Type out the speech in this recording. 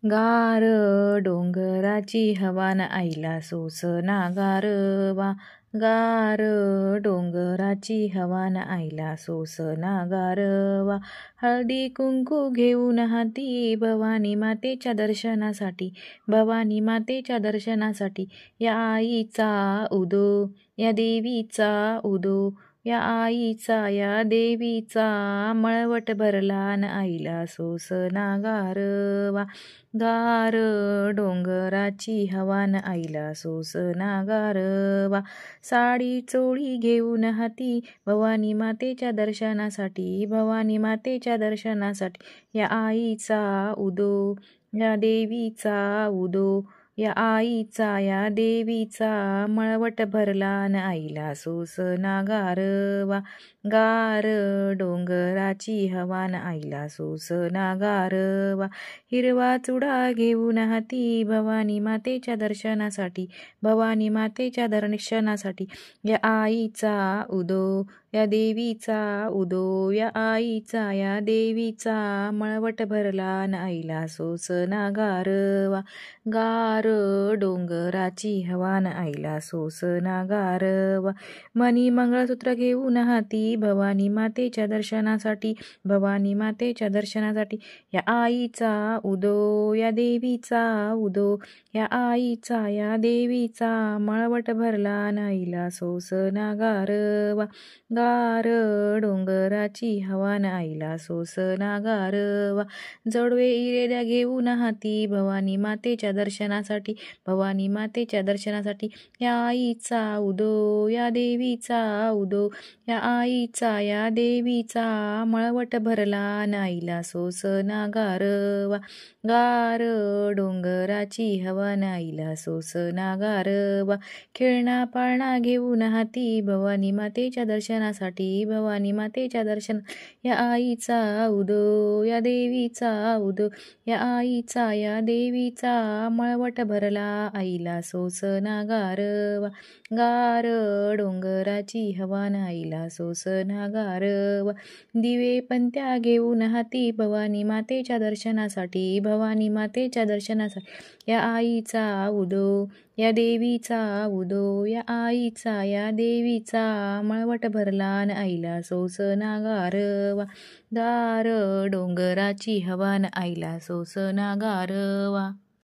गार डोंगराची हवान आईला सोसना गारवा. गार डोंगराची हवान आईला सोसना गारवा. हळदी कुंकू घेऊन हाती भवानी मातेच्या दर्शनासाठी. भवानी मातेच्या दर्शनासाठी. या आईचा उदो, या देवीचा उदो, या आईचा या देवीचा मळवट भरला न आईला सोसना गारवा. गार डोंगराची हवान आईला सोसना गारवा. साडी चोळी घेऊन हाती भवानी मातेच्या दर्शनासाठी. भवानी मातेच्या दर्शनासाठी. या आईचा उदो, या देवीचा उदो, या आईचा या देवीचा मळवट भरला न आईला सोसना गारवा. गार डोंगराची हवान आईला सोसना गारवा. हिरवा चुडा घेऊन हाती भवानी मातेच्या दर्शनासाठी. भवानी मातेच्या दर्शनासाठी. या आईचा उदो, या देवीचा उदो, या आईचा या देवीचा मळवट भरला न आईला सोसना गारवा. गार डोंगराची हवान आईला सोसना गारवा. मणी मंगळसूत्र घेऊन हाती भवानी मातेच्या दर्शनासाठी. भवानी मातेच्या दर्शनासाठी. या आईचा उदो, या देवीचा उदो, या आईचा या देवीचा मळवट भरला न आईला सोसना गारवा. गार डोंगराची हवान आईला सोसना गारवा. जोडवे इरेल्या घेऊन हाती भवानी मातेच्या दर्शनासाठी. भवानी मातेच्या दर्शनासाठी. या आईचा उदो, या देवीचा उदो, या आईचा या देवीचा मळवट भरला न आईला सोसना गारवा. गार डोंगराची हवान आईला सोसना गारवा. खेळणा पाळणा घेऊन हाती भवानी मातेच्या दर्शनासाठी. भवानी मातेच्या दर्शन. या आईचा उदो, या देवीचा उदो, या आईचा या देवीचा मळवट भरला आईला सोसना गारवा. गार डोंगराची हवान आईला सोसना गारवा. दिवे पंत्या घेऊन हाती भवानी मातेच्या दर्शनासाठी. भवानी मातेच्या दर्शनासाठी. या आईचा उदो, या देवीचा उदो, या आईचा या देवीचा मळवट भरला न आईला सोसना गारवा. गार डोंगराची हवान आईला सोसना गारवा.